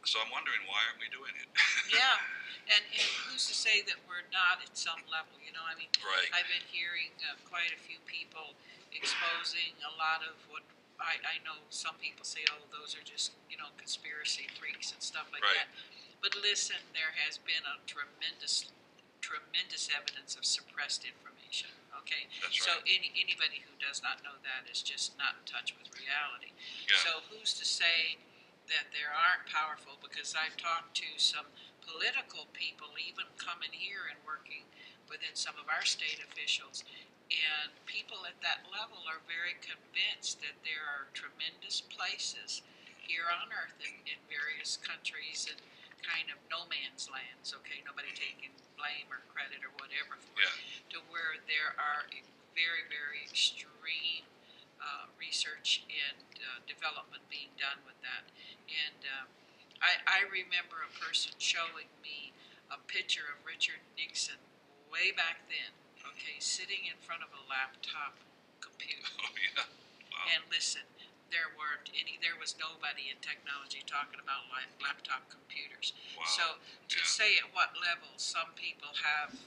So I'm wondering, why aren't we doing it? Yeah, and who's to say that we're not at some level? You know, I mean, Right. I've been hearing quite a few people exposing a lot of what I know. Some people say, "Oh, those are just conspiracy freaks and stuff like Right. that." But listen, there has been a tremendous evidence of suppressed information. Okay, That's so right. anybody who does not know that is just not in touch with reality. Yeah. So who's to say that there aren't powerful? Because I've talked to some political people, even coming here and working within some of our state officials, and people at that level are very convinced that there are tremendous places here on earth in various countries and kind of no man's lands, okay, nobody taking blame or credit or whatever for Yeah. it, to where there are very, very extreme research and development being done with that. And I remember a person showing me a picture of Richard Nixon way back then, okay, sitting in front of a laptop computer. Oh yeah. Wow. And listen, there was nobody in technology talking about laptop computers. Wow. So to Yeah. say at what level some people have,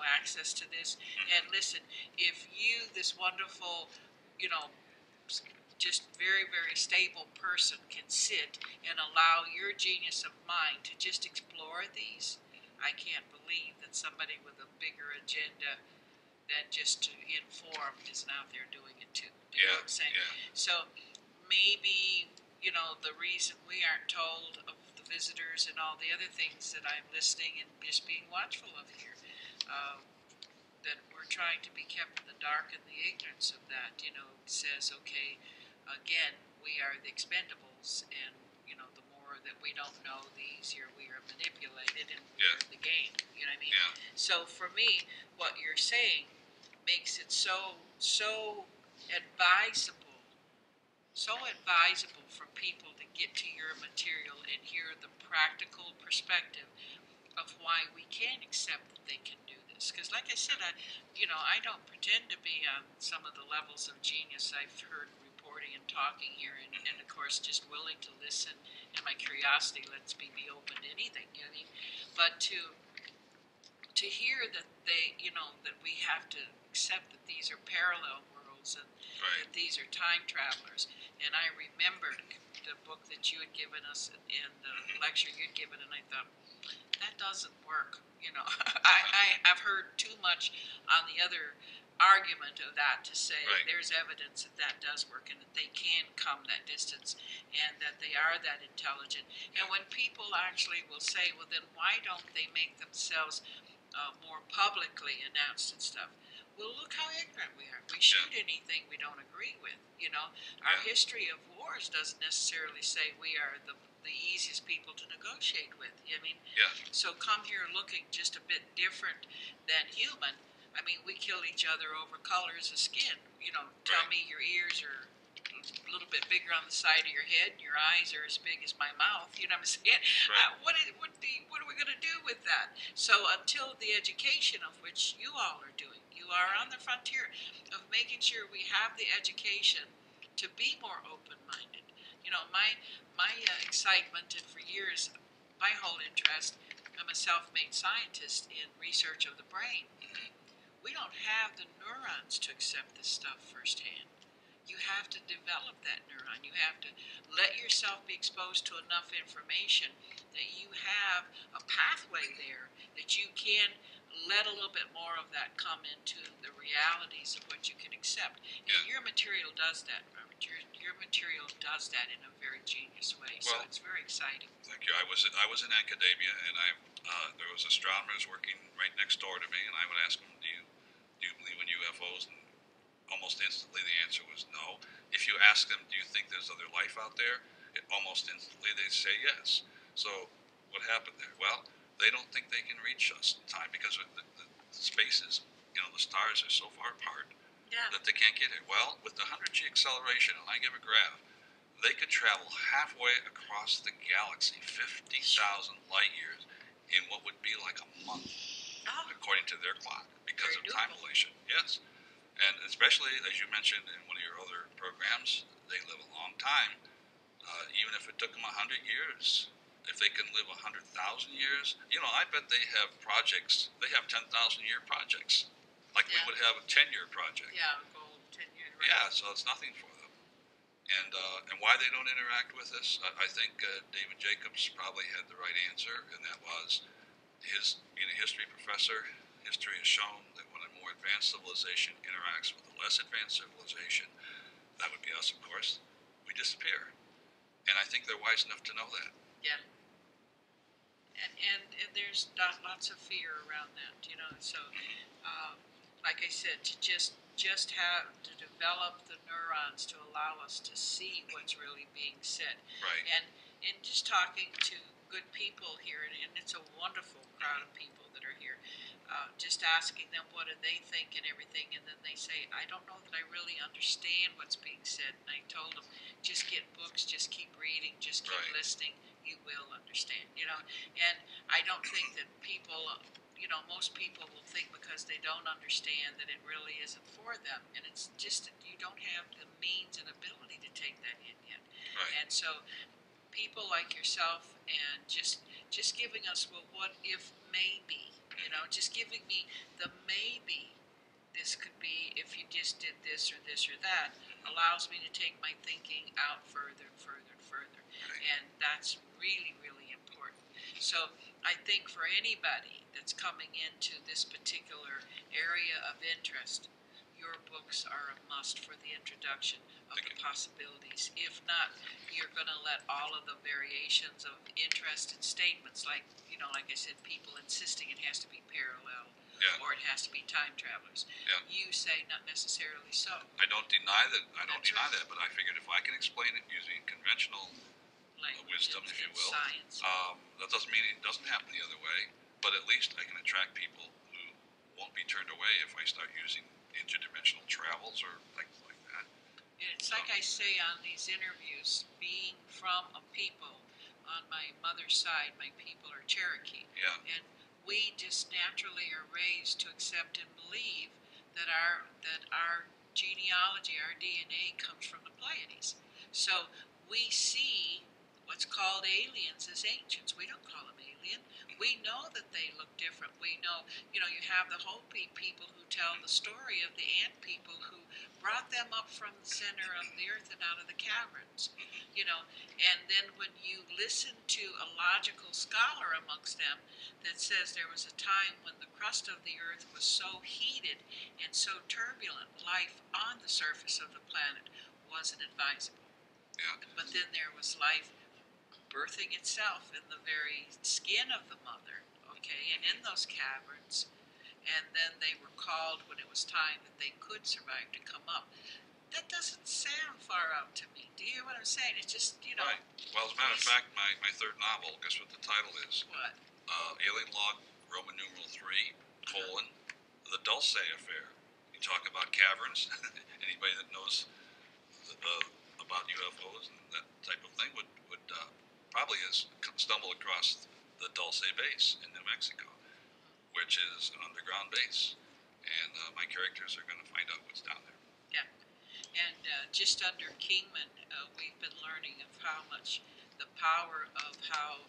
access to this, and listen, if you, this wonderful, you know, just very, very stable person can sit and allow your genius of mind to just explore these, I can't believe that somebody with a bigger agenda than just to inform isn't out there doing it too. You know what I'm saying? Yeah. So maybe, the reason we aren't told of the visitors and all the other things that I'm listening and just being watchful of here, that we're trying to be kept in the dark and the ignorance of that, says, okay, again, we are the expendables, and, the more that we don't know, the easier we are manipulated and we're in the game. You know what I mean? Yeah. So for me, what you're saying makes it so advisable, for people to get to your material and hear the practical perspective of why we can accept that they can do this. Because, like I said, I don't pretend to be on some of the levels of genius I've heard reporting and talking here, and of course, just willing to listen. And my curiosity lets me be open to anything. You know what I mean? But to hear that that we have to accept that these are parallel worlds and Right. that these are time travelers. And I remembered the book that you had given us and the lecture you'd given, and I thought, that doesn't work. I've heard too much on the other argument of that to say Right. there's evidence that that does work and that they can come that distance and that they are that intelligent. And when people actually will say, well, then why don't they make themselves more publicly announced and stuff? Well, look how ignorant we are. We shoot anything we don't agree with. Our history of wars doesn't necessarily say we are the easiest people to negotiate with. I mean, Yeah. so come here looking just a bit different than human. I mean, we kill each other over colors of skin. Tell Right. me your ears are a little bit bigger on the side of your head, and your eyes are as big as my mouth. You know what I'm saying? Right. What are we going to do with that? So until the education of which you all are doing, you are on the frontier of making sure we have the education to be more open-minded. My excitement, and for years, my whole interest. I'm a self-made scientist in research of the brain. We don't have the neurons to accept this stuff firsthand. You have to develop that neuron. You have to let yourself be exposed to enough information that you have a pathway there that you can let a little bit more of that come into the realities of what you can accept. And your material does that, Robert. Your material does that in a very genius way. So it's very exciting. Thank you. I was in academia, and there was astronomers working right next door to me, and I would ask them, do you believe in UFOs? And almost instantly the answer was no. If you ask them, do you think there's other life out there? Almost instantly they'd say yes. So what happened there? Well, they don't think they can reach us in time because the spaces, the stars are so far apart that they can't get it. Well, with the 100G acceleration, and I give a graph, they could travel halfway across the galaxy, 50,000 light years, in what would be like a month, according to their clock, because of time dilation. Yes. And especially, as you mentioned in one of your other programs, they live a long time. Even if it took them 100 years, if they can live 100,000 years, I bet they have projects. They have 10,000-year projects, like we would have a 10-year project. Yeah, a goal 10 years. Right? Yeah, so it's nothing for them. And why they don't interact with us, I think David Jacobs probably had the right answer, and that was his being a history professor. History has shown that when a more advanced civilization interacts with a less advanced civilization, that would be us, of course, we disappear. And I think they're wise enough to know that. Yeah. And there's not lots of fear around that, So, like I said, to just have to develop the neurons to allow us to see what's really being said. Right. And just talking to good people here, and it's a wonderful crowd of people that are here. Just asking them what do they think and everything, and then they say, I don't know that I really understand what's being said. And I told them, just get books, just keep reading, just keep listening. You will understand, And I don't think that people, most people will think because they don't understand that it really isn't for them, and it's just that you don't have the means and ability to take that in yet. Right. And so, people like yourself, and just giving us, well, what if maybe, just giving me the maybe. This could be if you just did this or that, allows me to take my thinking out further and further and further. Right. And that's really, really important. So I think for anybody that's coming into this particular area of interest, your books are a must for the introduction of the possibilities. If not, you're going to let all of the variations of interest and statements, like I said, people insisting it has to be parallel, or it has to be time travelers. Yeah. You say not necessarily so. I don't deny that. That, but I figured if I can explain it using conventional wisdom, if you will, science. That doesn't mean it doesn't happen the other way. But at least I can attract people who won't be turned away if I start using interdimensional travels or things like that. And it's like I say on these interviews, being from a people on my mother's side, my people are Cherokee. Yeah. And we just naturally are raised to accept and believe that our genealogy, our DNA comes from the Pleiades. So we see what's called aliens as ancients. We don't call them alien. We know that they look different. We know, you have the Hopi people who tell the story of the ant people who brought them up from the center of the earth and out of the caverns, and then when you listen to a logical scholar amongst them that says there was a time when the crust of the earth was so heated and so turbulent, life on the surface of the planet wasn't advisable. Yeah. But then there was life birthing itself in the very skin of the mother, and in those caverns, and then they were called when it was time that they could survive to come up. That doesn't sound far out to me. Do you hear what I'm saying? It's just, Right. Well, as a matter of fact, my third novel, guess what the title is? What? Alien Log, Roman numeral 3, the Dulce Affair. You talk about caverns. Anybody that knows about UFOs and that type of thing would probably has stumbled across the Dulce base in New Mexico, which is an underground base. And my characters are going to find out what's down there. Yeah. And just under Kingman, we've been learning of how much the power of how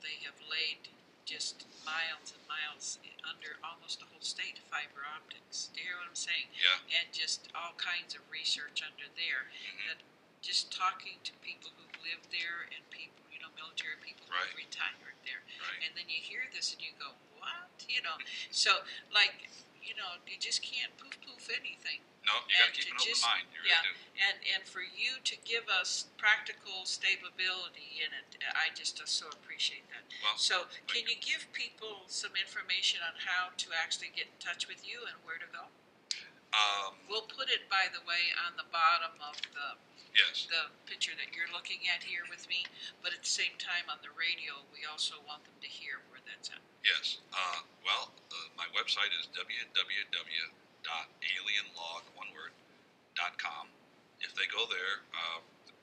they have laid just miles and miles under almost the whole state of fiber optics. Do you hear what I'm saying? Yeah. And just all kinds of research under there. That just talking to people who live there and people, military people who have retired there. Right. And then you hear this and you go, what? So like, you just can't poof anything. No, you got to keep an open mind. You really do. And for you to give us practical stability in it, I just so appreciate that. Well, so can you give people some information on how to actually get in touch with you and where to go? We'll put it, by the way, on the bottom of the picture that you're looking at here with me, but at the same time on the radio, we also want them to hear where that's at. Yes. My website is www.alienlog.com. If they go there,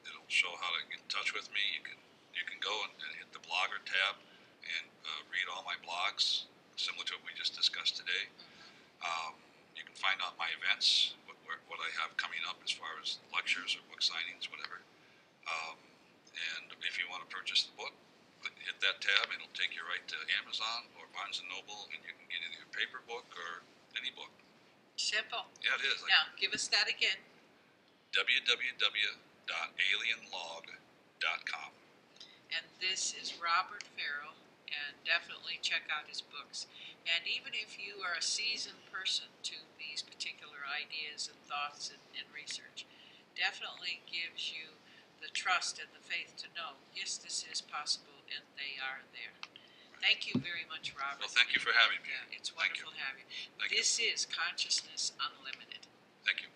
it'll show how to get in touch with me. You can go and hit the blogger tab and read all my blogs, similar to what we just discussed today. You can find out my events, what I have coming up as far as lectures or book signings, whatever. And if you want to purchase the book, that tab, and it'll take you right to Amazon or Barnes & Noble, and you can get either your paper book or any book. Simple. Yeah, it is. Now, give us that again. www.alienlog.com. And this is Robert Farrell, and definitely check out his books. And even if you are a seasoned person to these particular ideas and thoughts and research, definitely gives you the trust and the faith to know, yes, this is possible, and they are there. Thank you very much, Robert. Well, thank you for having me. It's Thank wonderful to have you. Thank This is Consciousness Unlimited. Thank you.